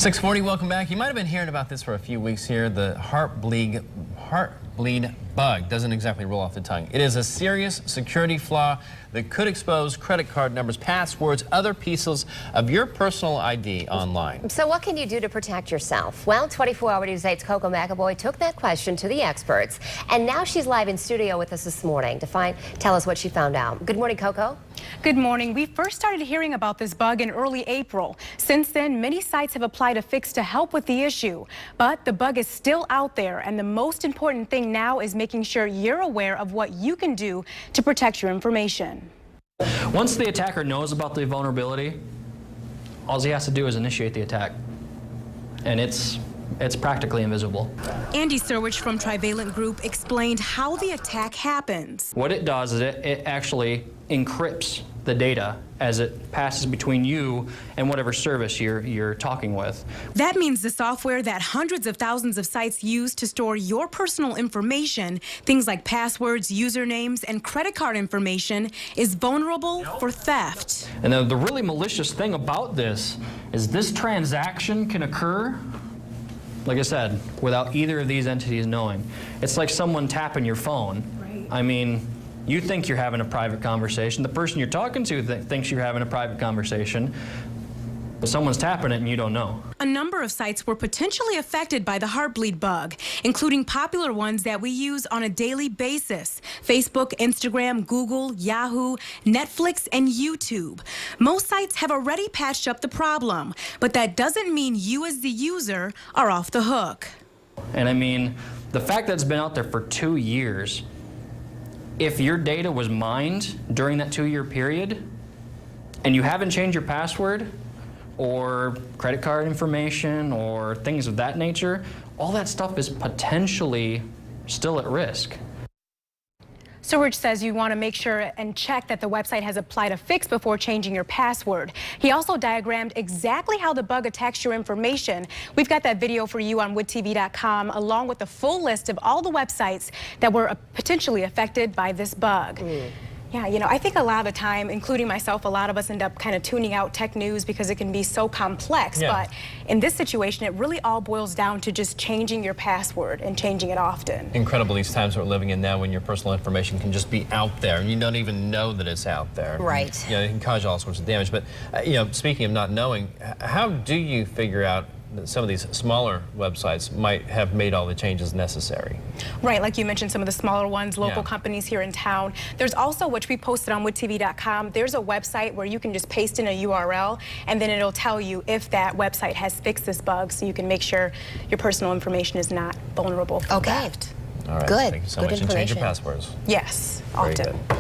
6:40, welcome back. You might have been hearing about this for a few weeks here. The Heartbleed bug doesn't exactly roll off the tongue. It is a serious security flaw that could expose credit card numbers, passwords, other pieces of your personal ID online. So what can you do to protect yourself? Well, 24 Hour News 8's Coco McAvoy took that question to the experts, and now she's live in studio with us this morning to tell us what she found out. Good morning, Coco. Good morning. We first started hearing about this bug in early April. Since then, many sites have applied a fix to help with the issue. But the bug is still out there, and the most important thing now is making sure you're aware of what you can do to protect your information. Once the attacker knows about the vulnerability, all he has to do is initiate the attack. And it's practically invisible. Andy Serwich from Trivalent Group explained how the attack happens. What it does is it actually encrypts the data as it passes between you and whatever service you're talking with. That means the software that hundreds of thousands of sites use to store your personal information, things like passwords, usernames, and credit card information, is vulnerable for theft. And the really malicious thing about this is this transaction can occur, like I said, without either of these entities knowing. It's like someone tapping your phone. Right. I mean, you think you're having a private conversation. The person you're talking to thinks you're having a private conversation, but someone's tapping it and you don't know. A number of sites were potentially affected by the Heartbleed bug, including popular ones that we use on a daily basis: Facebook, Instagram, Google, Yahoo, Netflix, and YouTube. Most sites have already patched up the problem, but that doesn't mean you as the user are off the hook. And I mean, the fact that it's been out there for 2 years, if your data was mined during that 2-year period and you haven't changed your password or credit card information or things of that nature, all that stuff is potentially still at risk. Serwich says you want to make sure and check that the website has applied a fix before changing your password. He also diagrammed exactly how the bug attacks your information. We've got that video for you on woodtv.com, along with the full list of all the websites that were potentially affected by this bug. Yeah, you know, I think a lot of the time, including myself, a lot of us end up kind of tuning out tech news because it can be so complex. Yeah. But in this situation, it really all boils down to just changing your password and changing it often. Incredible these times we're living in now when your personal information can just be out there and you don't even know that it's out there. Right. You know, it can cause you all sorts of damage. But, you know, speaking of not knowing, how do you figure out that some of these smaller websites might have made all the changes necessary? Right, like you mentioned, some of the smaller ones, local companies here in town. There's also, which we posted on woodtv.com, there's a website where you can just paste in a URL and then it'll tell you if that website has fixed this bug, so you can make sure your personal information is not vulnerable for theft. Okay. All right. Good. Thank you so Good much. And change your information. passwords. Yes, Very often. good.